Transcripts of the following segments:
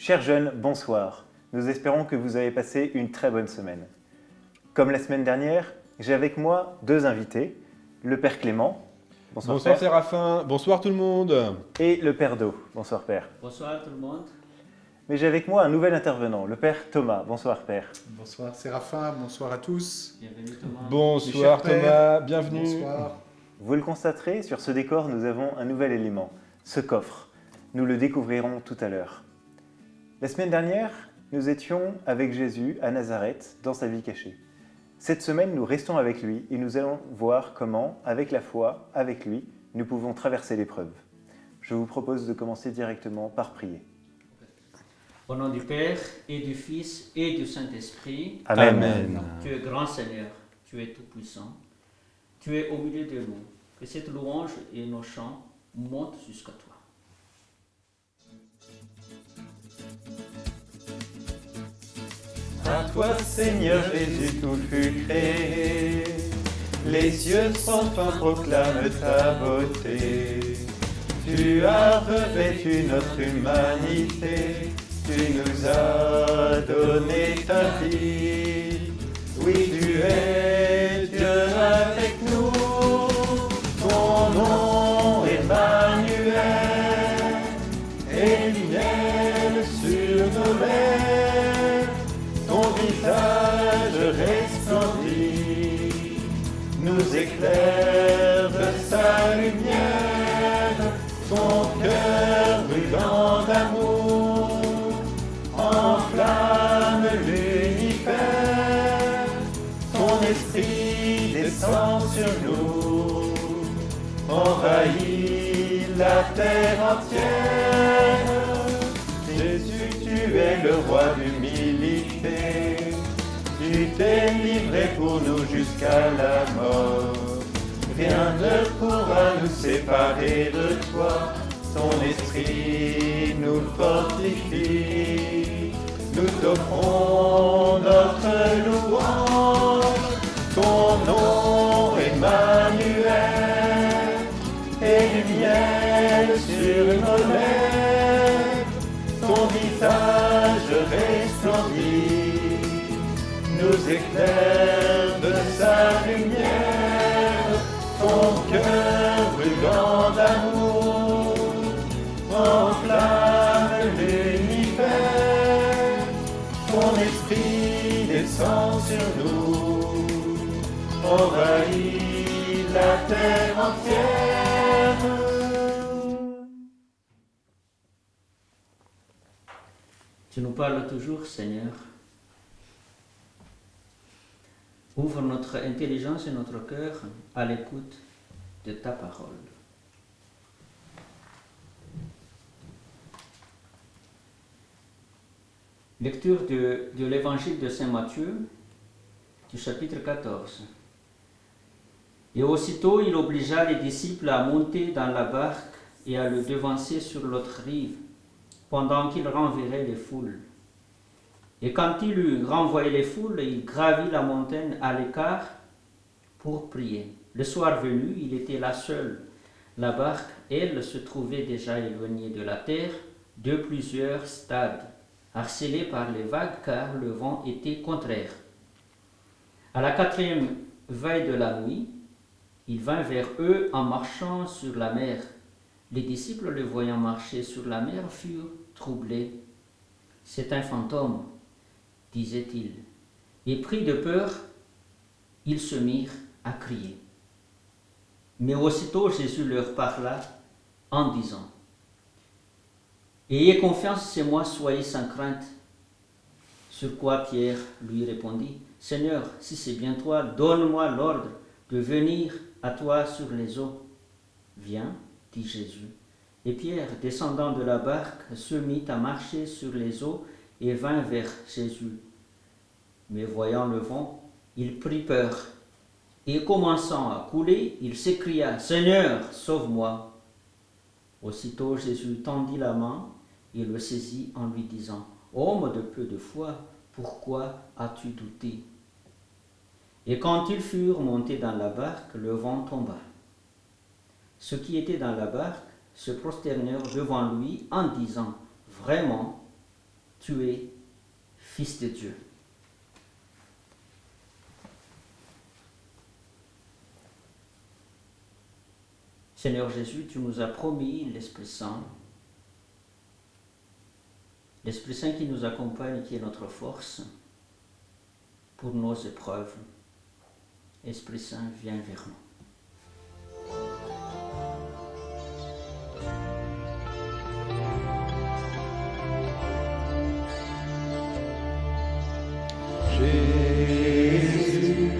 Chers jeunes, bonsoir. Nous espérons que vous avez passé une très bonne semaine. Comme la semaine dernière, j'ai avec moi deux invités, le Père Clément. Bonsoir Père. Séraphin, bonsoir tout le monde. Et le Père Do. Bonsoir Père. Bonsoir tout le monde. Mais j'ai avec moi un nouvel intervenant, le Père Thomas. Bonsoir Père. Bonsoir Séraphin, bonsoir à tous. Bienvenue Thomas. Bonsoir Mes chers Thomas, pères, bienvenue. Bonsoir. Vous le constaterez, sur ce décor, nous avons un nouvel élément, ce coffre. Nous le découvrirons tout à l'heure. La semaine dernière, nous étions avec Jésus à Nazareth, dans sa vie cachée. Cette semaine, nous restons avec lui et nous allons voir comment, avec la foi, avec lui, nous pouvons traverser l'épreuve. Je vous propose de commencer directement par prier. Au nom du Père et du Fils et du Saint-Esprit, Amen. tu es grand Seigneur, tu es tout-puissant, tu es au milieu de nous. Que cette louange et nos chants montent jusqu'à toi. À toi, Seigneur Jésus, tout fut créé. Les cieux sans fin proclament ta beauté. Tu as revêtu notre humanité. Tu nous as donné ta vie. Oui, tu es Dieu avec nous. Ton nom est Emmanuel. Et lumière sur nos lèvres. Ton visage resplendit, nous éclaire de sa lumière, ton cœur brûlant d'amour, enflamme l'univers, ton esprit descend sur nous, envahit la terre entière. Jésus, tu es le roi d'humilité, tu t'es livré pour nous jusqu'à la mort. Rien ne pourra nous séparer de toi, ton esprit nous fortifie. Nous t'offrons notre louange, ton nom Emmanuel, et lumière sur nos lèvres. Ton visage resplendit, nous éclaire de sa lumière, ton cœur brûlant d'amour, enflamme l'univers, ton esprit descend sur nous, envahit la terre entière. Tu nous parles toujours, Seigneur. Ouvre notre intelligence et notre cœur à l'écoute de ta parole. Lecture de l'évangile de Saint Matthieu, du chapitre 14. Et aussitôt il obligea les disciples à monter dans la barque et à le devancer sur l'autre rive, pendant qu'il renverrait les foules. Et quand il eut renvoyé les foules, il gravit la montagne à l'écart pour prier. Le soir venu, il était là seul. La barque, elle, se trouvait déjà éloignée de la terre de plusieurs stades, harcelée par les vagues car le vent était contraire. À la 4e veille de la nuit, il vint vers eux en marchant sur la mer. Les disciples, le voyant marcher sur la mer, furent troublés. « C'est un fantôme », disaient-ils. Et pris de peur, ils se mirent à crier. Mais aussitôt Jésus leur parla en disant : « Ayez confiance, c'est moi, soyez sans crainte. » Sur quoi Pierre lui répondit : « Seigneur, si c'est bien toi, donne-moi l'ordre de venir à toi sur les eaux. » « Viens, dit Jésus. Et Pierre, descendant de la barque, se mit à marcher sur les eaux et vint vers Jésus. Mais voyant le vent, il prit peur. Et commençant à couler, il s'écria : « Seigneur, sauve-moi !» Aussitôt Jésus tendit la main et le saisit en lui disant : « Homme de peu de foi, pourquoi as-tu douté ?» Et quand ils furent montés dans la barque, le vent tomba. Ceux qui étaient dans la barque se prosternèrent devant lui en disant : « Vraiment, tu es Fils de Dieu. Seigneur Jésus, tu nous as promis l'Esprit Saint. L'Esprit Saint qui nous accompagne, qui est notre force pour nos épreuves. Esprit Saint, viens vers nous. Jésus,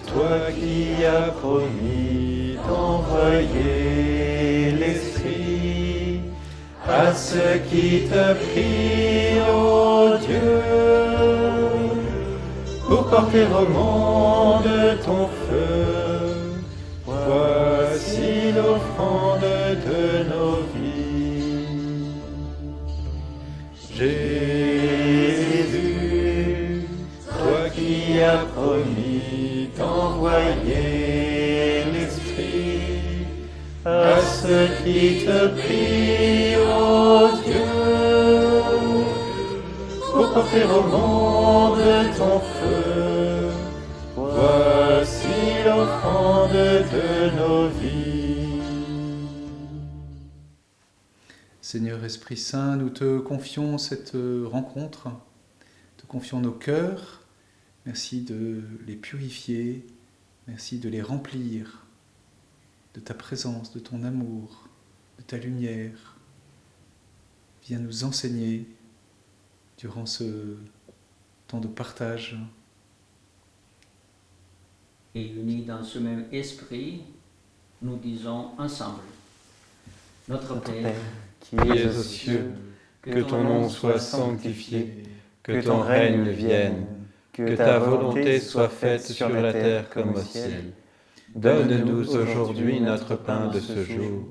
toi qui as promis d'envoyer l'Esprit à ceux qui te prient, ô Dieu, pour porter au monde ton feu. Voici l'offrande de nos vies. Jésus, toi qui as promis d'envoyer l'Esprit à ceux qui te prient, ô Dieu, pour porter au monde ton feu. Voici l'offrande de nos vies. Seigneur Esprit Saint, nous te confions cette rencontre, te confions nos cœurs. Merci de les purifier, merci de les remplir de ta présence, de ton amour, de ta lumière. Viens nous enseigner durant ce temps de partage. Et unis dans ce même esprit, nous disons ensemble, Notre Père, qui es aux cieux, que ton nom soit sanctifié, que ton règne vienne, que ta volonté soit faite sur la terre comme au ciel. Donne-nous aujourd'hui notre pain de ce jour.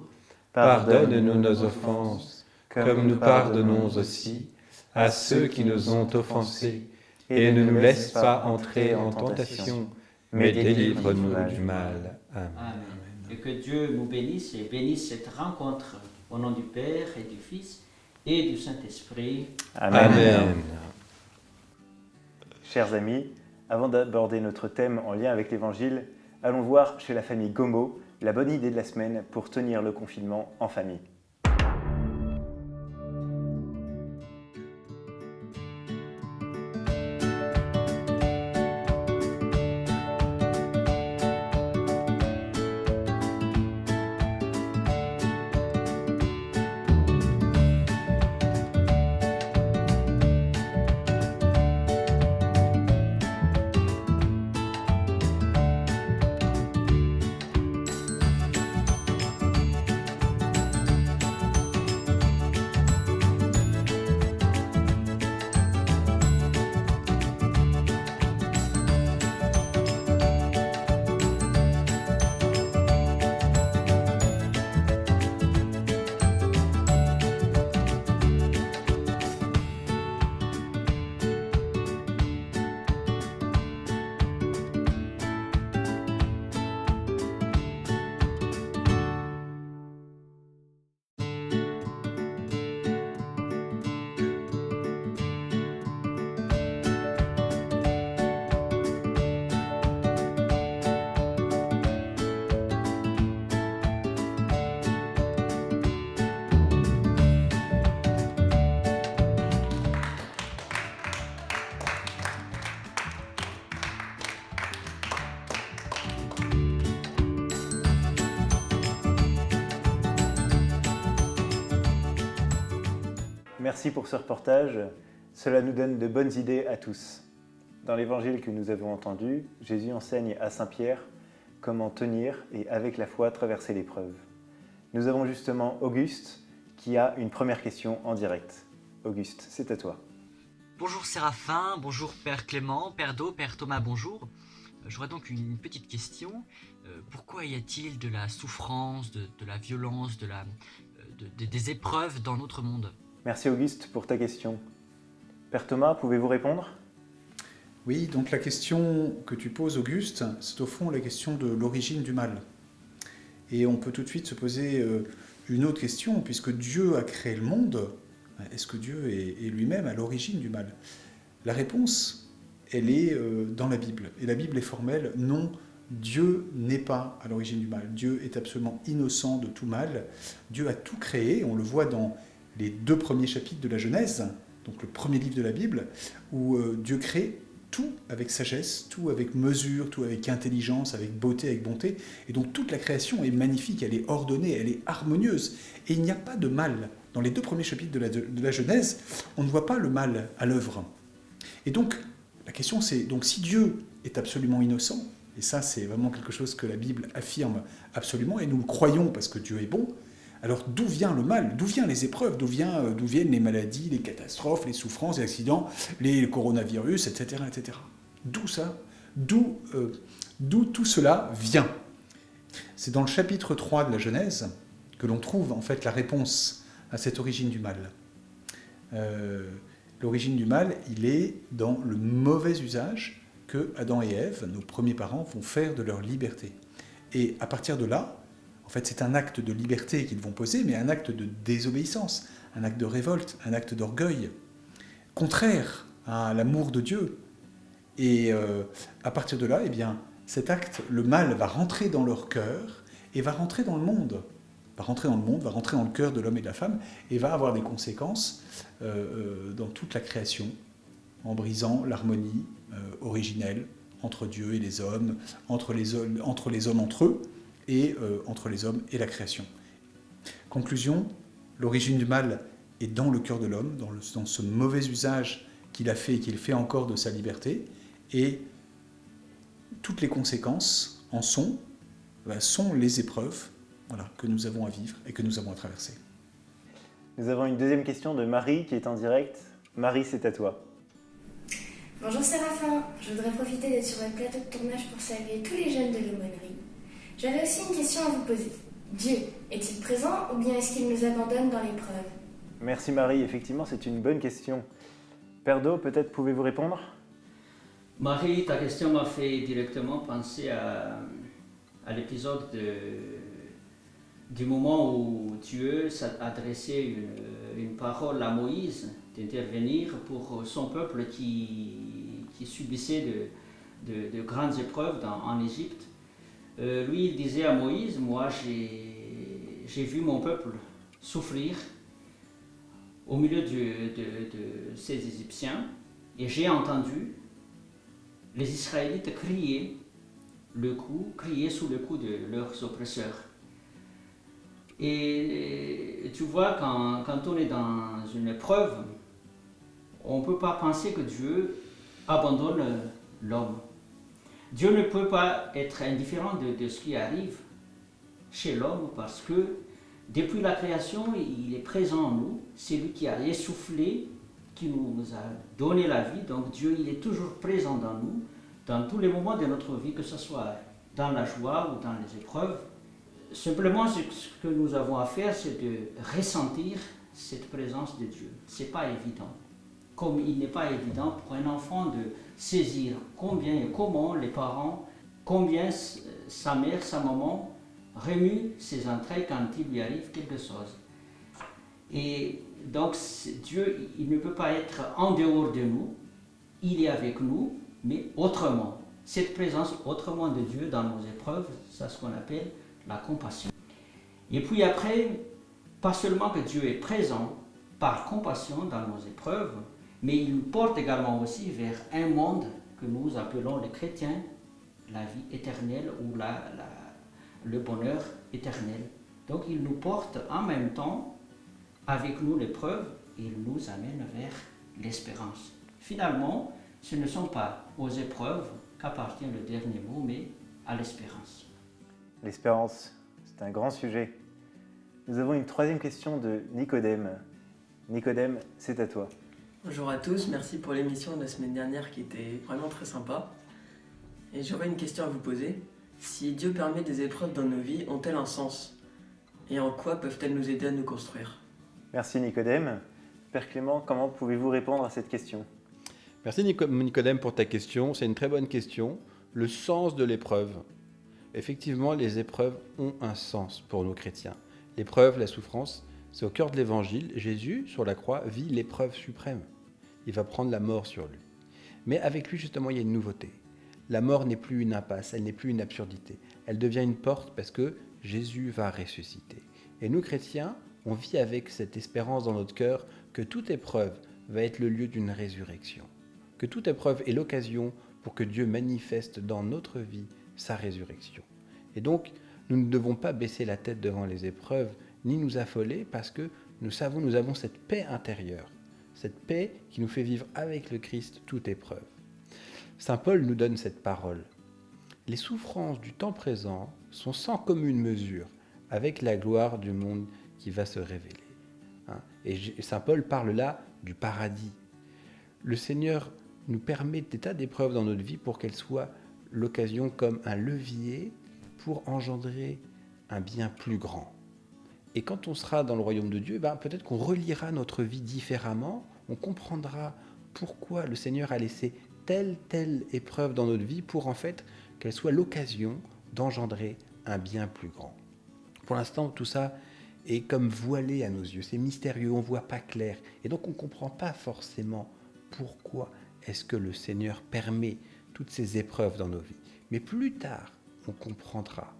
Pardonne-nous nos offenses, comme nous pardonnons aussi à ceux qui nous ont offensés. Et ne nous laisse pas entrer en tentation, mais délivre-nous du mal. Amen. Amen. Et que Dieu nous bénisse et bénisse cette rencontre au nom du Père et du Fils et du Saint-Esprit. Amen. Chers amis, avant d'aborder notre thème en lien avec l'Évangile, allons voir chez la famille Gomo la bonne idée de la semaine pour tenir le confinement en famille. Merci pour ce reportage, cela nous donne de bonnes idées à tous. Dans l'évangile que nous avons entendu, Jésus enseigne à Saint Pierre comment tenir et avec la foi traverser l'épreuve. Nous avons justement Auguste qui a une première question en direct. Auguste, c'est à toi. Bonjour Séraphin, bonjour Père Clément, Père Do, Père Thomas, bonjour. J'aurais donc une petite question. Pourquoi y a-t-il de la souffrance, de la violence, des épreuves dans notre monde ? Merci Auguste pour ta question. Père Thomas, pouvez-vous répondre ? Oui, donc la question que tu poses, Auguste, c'est au fond la question de l'origine du mal. Et on peut tout de suite se poser une autre question, puisque Dieu a créé le monde, Est-ce que Dieu est lui-même à l'origine du mal? La réponse, elle est dans la Bible. Et la Bible est formelle, non, Dieu n'est pas à l'origine du mal. Dieu est absolument innocent de tout mal. Dieu a tout créé, on le voit dans les 2 premiers chapitres de la Genèse, donc le premier livre de la Bible, où Dieu crée tout avec sagesse, tout avec mesure, tout avec intelligence, avec beauté, avec bonté. Et donc toute la création est magnifique, elle est ordonnée, elle est harmonieuse. Et il n'y a pas de mal. Dans les 2 premiers chapitres de la Genèse, on ne voit pas le mal à l'œuvre. Et donc, la question c'est, donc si Dieu est absolument innocent, et ça c'est vraiment quelque chose que la Bible affirme absolument, et nous le croyons parce que Dieu est bon, alors d'où vient le mal? D'où viennent les épreuves? D'où viennent les maladies, les catastrophes, les souffrances, les accidents, les coronavirus, etc. etc. D'où ça? D'où tout cela vient? C'est dans le chapitre 3 de la Genèse que l'on trouve en fait la réponse à cette origine du mal. L'origine du mal, il est dans le mauvais usage que Adam et Ève, nos premiers parents, vont faire de leur liberté. Et à partir de là, en fait, c'est un acte de liberté qu'ils vont poser, mais un acte de désobéissance, un acte de révolte, un acte d'orgueil, contraire à l'amour de Dieu. Et à partir de là, eh bien, cet acte, le mal va rentrer dans leur cœur et va rentrer dans le monde. Va rentrer dans le cœur de l'homme et de la femme, et va avoir des conséquences dans toute la création, en brisant l'harmonie originelle entre Dieu et les hommes, entre les hommes entre eux, et entre les hommes et la création. Conclusion, l'origine du mal est dans le cœur de l'homme, dans ce mauvais usage qu'il a fait et qu'il fait encore de sa liberté, et toutes les conséquences en sont les épreuves que nous avons à vivre et que nous avons à traverser. Nous avons une deuxième question de Marie qui est en direct. Marie, c'est à toi. Bonjour Séraphin, je voudrais profiter d'être sur votre plateau de tournage pour saluer tous les jeunes de l'aumônerie. J'avais aussi une question à vous poser. Dieu est-il présent ou bien est-ce qu'il nous abandonne dans l'épreuve? Merci Marie, effectivement c'est une bonne question. Père Do, peut-être pouvez-vous répondre? Marie, ta question m'a fait directement penser à l'épisode du moment où Dieu s'est adressé une parole à Moïse d'intervenir pour son peuple qui subissait de grandes épreuves en Égypte. Lui, il disait à Moïse, moi j'ai vu mon peuple souffrir au milieu de ces Égyptiens et j'ai entendu les Israélites crier sous le coup de leurs oppresseurs. Et tu vois, quand on est dans une épreuve, on ne peut pas penser que Dieu abandonne l'homme. Dieu ne peut pas être indifférent de ce qui arrive chez l'homme parce que depuis la création, il est présent en nous. C'est lui qui a essoufflé, qui nous a donné la vie. Donc Dieu, il est toujours présent dans nous, dans tous les moments de notre vie, que ce soit dans la joie ou dans les épreuves. Simplement, ce que nous avons à faire, c'est de ressentir cette présence de Dieu. Ce n'est pas évident. Comme il n'est pas évident pour un enfant de saisir combien et comment les parents, combien sa mère, sa maman remue ses entrailles quand il lui arrive quelque chose. Et donc Dieu, il ne peut pas être en dehors de nous, il est avec nous, mais autrement. Cette présence autrement de Dieu dans nos épreuves, c'est ce qu'on appelle la compassion. Et puis après, pas seulement que Dieu est présent par compassion dans nos épreuves, mais il nous porte également aussi vers un monde que nous appelons les chrétiens, la vie éternelle ou le bonheur éternel. Donc il nous porte en même temps avec nous l'épreuve et il nous amène vers l'espérance. Finalement, ce ne sont pas aux épreuves qu'appartient le dernier mot, mais à l'espérance. L'espérance, c'est un grand sujet. Nous avons une troisième question de Nicodème. Nicodème, c'est à toi. Bonjour à tous, merci pour l'émission de la semaine dernière qui était vraiment très sympa. Et j'aurais une question à vous poser. Si Dieu permet des épreuves dans nos vies, ont-elles un sens? Et en quoi peuvent-elles nous aider à nous construire? Merci Nicodème. Père Clément, comment pouvez-vous répondre à cette question? Merci Nicodème pour ta question, c'est une très bonne question. Le sens de l'épreuve. Effectivement, les épreuves ont un sens pour nous chrétiens. L'épreuve, la souffrance, C'est au cœur de l'Évangile, Jésus, sur la croix, vit l'épreuve suprême. Il va prendre la mort sur lui. Mais avec lui, justement, il y a une nouveauté. La mort n'est plus une impasse, elle n'est plus une absurdité. Elle devient une porte parce que Jésus va ressusciter. Et nous, chrétiens, on vit avec cette espérance dans notre cœur que toute épreuve va être le lieu d'une résurrection. Que toute épreuve est l'occasion pour que Dieu manifeste dans notre vie sa résurrection. Et donc, nous ne devons pas baisser la tête devant les épreuves, ni nous affoler, parce que nous avons cette paix intérieure, cette paix qui nous fait vivre avec le Christ toute épreuve. Saint Paul nous donne cette parole. Les souffrances du temps présent sont sans commune mesure avec la gloire du monde qui va se révéler. Et Saint Paul parle là du paradis. Le Seigneur nous permet des tas d'épreuves dans notre vie pour qu'elles soient l'occasion comme un levier pour engendrer un bien plus grand. Et quand on sera dans le royaume de Dieu, peut-être qu'on relira notre vie différemment, on comprendra pourquoi le Seigneur a laissé telle épreuve dans notre vie pour en fait qu'elle soit l'occasion d'engendrer un bien plus grand. Pour l'instant, tout ça est comme voilé à nos yeux, c'est mystérieux, on ne voit pas clair. Et donc on ne comprend pas forcément pourquoi est-ce que le Seigneur permet toutes ces épreuves dans nos vies. Mais plus tard, on comprendra.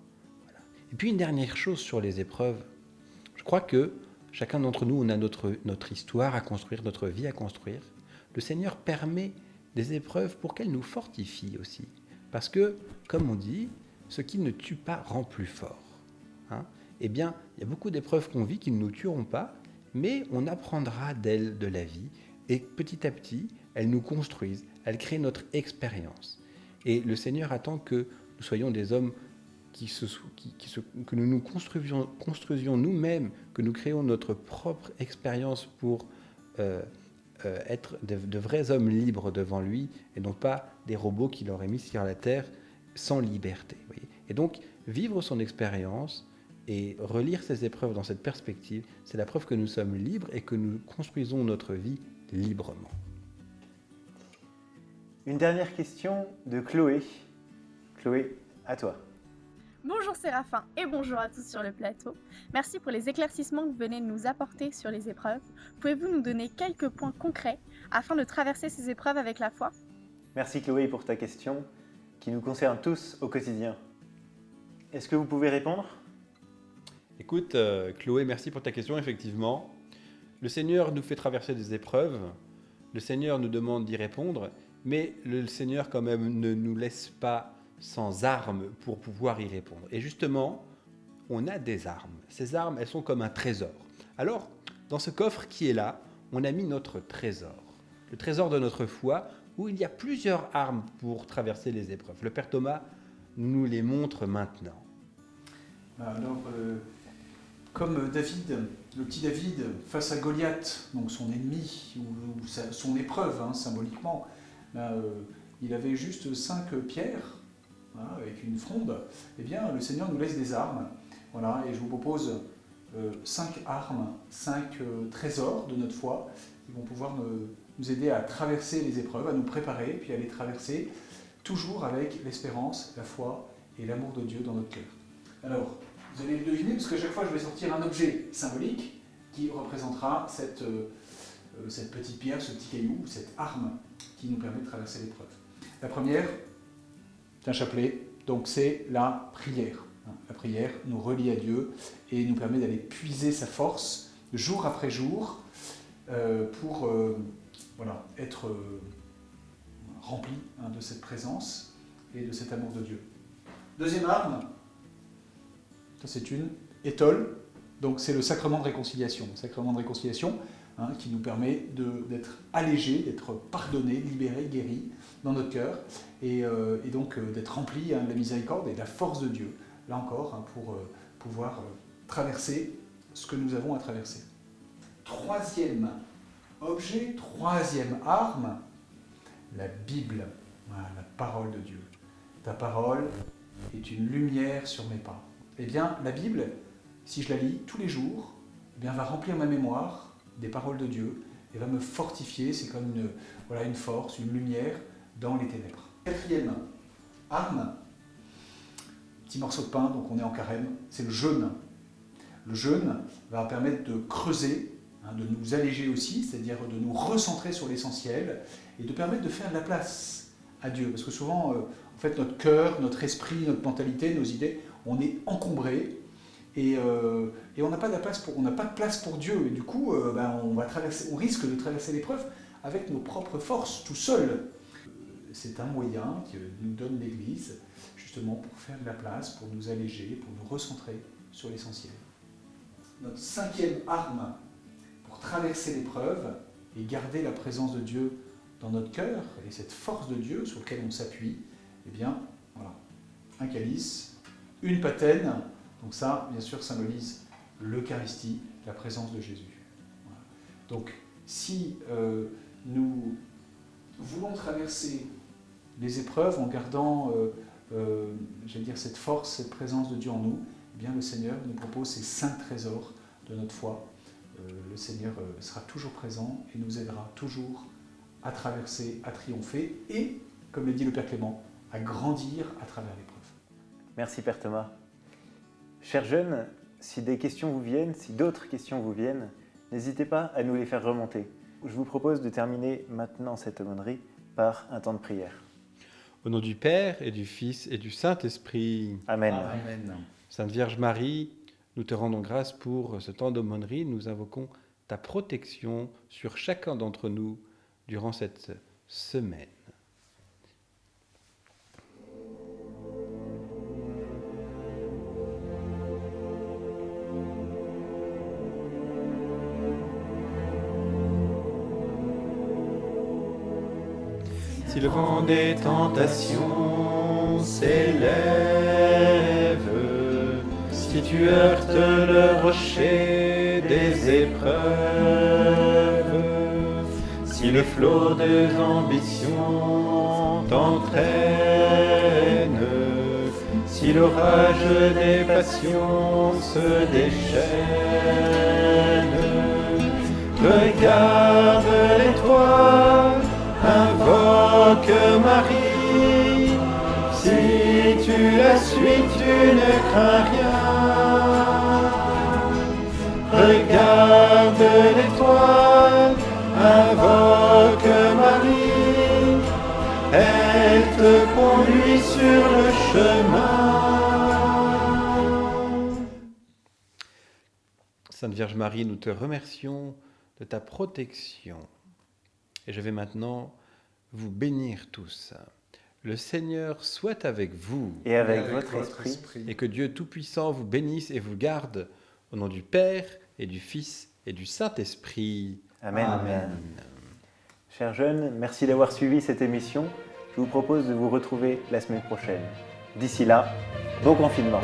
Voilà. Et puis une dernière chose sur les épreuves. Je crois que chacun d'entre nous, on a notre histoire à construire, notre vie à construire. Le Seigneur permet des épreuves pour qu'elles nous fortifient aussi. Parce que, comme on dit, ce qui ne tue pas rend plus fort. Eh bien, il y a beaucoup d'épreuves qu'on vit qui ne nous tueront pas, mais on apprendra d'elles de la vie. Et petit à petit, elles nous construisent, elles créent notre expérience. Et le Seigneur attend que nous soyons des hommes que nous nous construisions nous-mêmes, que nous créons notre propre expérience pour être de vrais hommes libres devant lui, et non pas des robots qu'il aurait mis sur la terre sans liberté. Voyez. Et donc, vivre son expérience et relire ces épreuves dans cette perspective, c'est la preuve que nous sommes libres et que nous construisons notre vie librement. Une dernière question de Chloé. Chloé, à toi. Bonjour Séraphin et bonjour à tous sur le plateau. Merci pour les éclaircissements que vous venez de nous apporter sur les épreuves. Pouvez-vous nous donner quelques points concrets afin de traverser ces épreuves avec la foi ? Merci Chloé pour ta question qui nous concerne tous au quotidien. Est-ce que vous pouvez répondre ? Écoute, Chloé, merci pour ta question. Effectivement, le Seigneur nous fait traverser des épreuves. Le Seigneur nous demande d'y répondre, mais le Seigneur quand même ne nous laisse pas sans armes pour pouvoir y répondre. Et justement, on a des armes. Ces armes, elles sont comme un trésor. Alors, dans ce coffre qui est là, on a mis notre trésor. Le trésor de notre foi, où il y a plusieurs armes pour traverser les épreuves. Le Père Thomas nous les montre maintenant. Alors, comme David, le petit David, face à Goliath, donc son ennemi, ou son épreuve, symboliquement, il avait juste 5 pierres, avec une fronde. Eh bien, le Seigneur nous laisse des armes. Voilà, et je vous propose 5 armes, 5 trésors de notre foi qui vont pouvoir nous aider à traverser les épreuves, à nous préparer, puis à les traverser, toujours avec l'espérance, la foi et l'amour de Dieu dans notre cœur. Alors, vous allez le deviner, parce qu'à chaque fois, je vais sortir un objet symbolique qui représentera cette petite pierre, ce petit caillou, cette arme qui nous permet de traverser l'épreuve. La première, c'est un chapelet, donc c'est la prière. La prière nous relie à Dieu et nous permet d'aller puiser sa force jour après jour pour être rempli de cette présence et de cet amour de Dieu. Deuxième arme, ça c'est une étole, donc c'est le sacrement de réconciliation. Le sacrement de réconciliation qui nous permet d'être allégé, d'être pardonné, libéré, guéri dans notre cœur et donc d'être rempli de la miséricorde et de la force de Dieu, là encore, pour pouvoir traverser ce que nous avons à traverser. Troisième objet, troisième arme, la Bible, la parole de Dieu. Ta parole est une lumière sur mes pas. Eh bien, la Bible, si je la lis tous les jours, va remplir ma mémoire des paroles de Dieu et va me fortifier. C'est comme une force, une lumière dans les ténèbres. Quatrième arme, petit morceau de pain, donc on est en carême, c'est le jeûne. Le jeûne va permettre de creuser, de nous alléger aussi, c'est-à-dire de nous recentrer sur l'essentiel et de permettre de faire de la place à Dieu. Parce que souvent, en fait, notre cœur, notre esprit, notre mentalité, nos idées, on est encombré et on n'a pas de place pour Dieu. Et du coup, on risque de traverser l'épreuve avec nos propres forces, tout seul. C'est un moyen que nous donne l'Église, justement pour faire de la place, pour nous alléger, pour nous recentrer sur l'essentiel. Notre 5e arme pour traverser l'épreuve et garder la présence de Dieu dans notre cœur et cette force de Dieu sur laquelle on s'appuie, eh bien, voilà, un calice, une patène, donc ça, bien sûr, symbolise l'Eucharistie, la présence de Jésus. Voilà. Donc, si nous voulons traverser les épreuves en gardant, cette force, cette présence de Dieu en nous, eh bien, le Seigneur nous propose ces 5 trésors de notre foi. Le Seigneur sera toujours présent et nous aidera toujours à traverser, à triompher et, comme le dit le Père Clément, à grandir à travers l'épreuve. Merci Père Thomas. Chers jeunes, si des questions vous viennent, si d'autres questions vous viennent, n'hésitez pas à nous les faire remonter. Je vous propose de terminer maintenant cette aumônerie par un temps de prière. Au nom du Père et du Fils et du Saint-Esprit. Amen. Amen. Sainte Vierge Marie, nous te rendons grâce pour ce temps d'aumônerie. Nous invoquons ta protection sur chacun d'entre nous durant cette semaine. Si le vent des tentations s'élève, si tu heurtes le rocher des épreuves, si le flot des ambitions t'entraîne, si l'orage des passions se déchaîne, regarde l'étoile, invoque Marie, si tu la suis, tu ne crains rien. Regarde l'étoile, invoque Marie, elle te conduit sur le chemin. Sainte Vierge Marie, nous te remercions de ta protection. Et je vais maintenant vous bénir tous. Le Seigneur soit avec vous. Et avec votre esprit. Et que Dieu Tout-Puissant vous bénisse et vous garde. Au nom du Père et du Fils et du Saint-Esprit. Amen. Amen. Chers jeunes, merci d'avoir suivi cette émission. Je vous propose de vous retrouver la semaine prochaine. D'ici là, bon confinement.